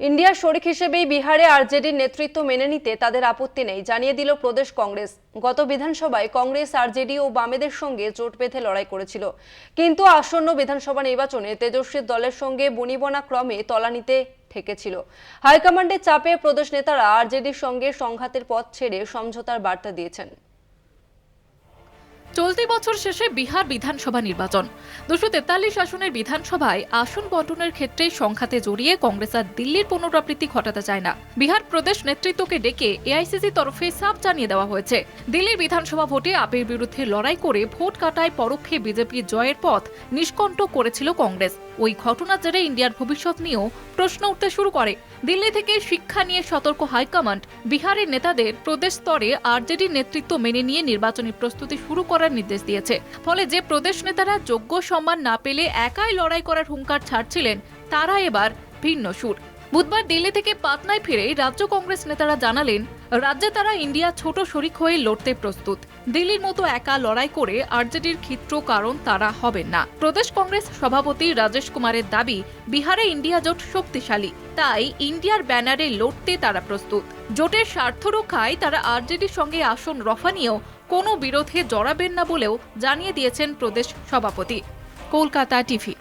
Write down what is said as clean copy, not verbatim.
ইন্ডিয়ার শরিক হিসেবেই বিহারে আরজেডির নেতৃত্ব মেনে নিতে তাদের আপত্তি নেই জানিয়ে দিল প্রদেশ কংগ্রেস। গত বিধানসভায় কংগ্রেস আরজেডি ও বামেদের সঙ্গে জোট বেঁধে লড়াই করেছিল, কিন্তু আসন্ন বিধানসভা নির্বাচনে তেজস্বী দলের সঙ্গে বনিবনা ক্রমে তলানিতে ঠেকেছিল। হাইকমান্ডের চাপে প্রদেশ নেতারা আরজেডির সঙ্গে সংঘাতের পথ ছেড়ে সমঝোতার বার্তা দিয়েছেন। চলতি বছর শেষে বিহার বিধানসভা নির্বাচন। 243 আসনের বিধানসভায় আসন বন্টনের ক্ষেত্রে সংঘাতে জড়িয়ে কংগ্রেস আর দিল্লির পুনরাবৃত্তি ঘটাতে চায় না। বিহার প্রদেশ নেতৃত্বকে ডেকে এআইসিসি তরফে সাফ জানিয়ে দেওয়া হয়েছে, দিল্লির বিধানসভা ভোটে আপের বিরুদ্ধে লড়াই করে ভোট কাটায় পরোক্ষে বিজেপির জয়ের পথ নিষ্কণ্ঠ করেছিল কংগ্রেস। ওই ঘটনার জেরে ইন্ডিয়ার ভবিষ্যৎ নিয়েও প্রশ্ন উঠতে শুরু করে। দিল্লি থেকে শিক্ষা নিয়ে সতর্ক হাইকমান্ড বিহারের নেতাদের প্রদেশ স্তরে আরজেডির নেতৃত্ব মেনে নিয়ে নির্বাচনী প্রস্তুতি শুরু করার নির্দেশ দিয়েছে। ফলে যে প্রদেশ নেতারা যোগ্য সম্মান না পেলে একাই লড়াই করার হুঙ্কার ছাড়ছিলেন, তারা এবার ভিন্ন সুর। বুধবার দিল্লি থেকে পাটনায় ফিরে রাজ্য কংগ্রেস নেতারা জানালেন, রাজ্যে তারা ইন্ডিয়া ছোট শরিক হয়ে লড়তে প্রস্তুত। দিল্লির মতো একা লড়াই করে আরজেডির ক্ষিপ্র কারণ তারা হবেন না। প্রদেশ কংগ্রেস সভাপতি রাজেশ কুমারের দাবি, বিহারে ইন্ডিয়া জোট শক্তিশালী, তাই ইন্ডিয়ার ব্যানারে লড়তে তারা প্রস্তুত। জোটের স্বার্থ রক্ষায় তারা আরজেডির সঙ্গে আসন রফা নিয়েও কোনো বিরোধে জড়াবেন না বলেও জানিয়ে দিয়েছেন প্রদেশ সভাপতি। কলকাতা টিভি।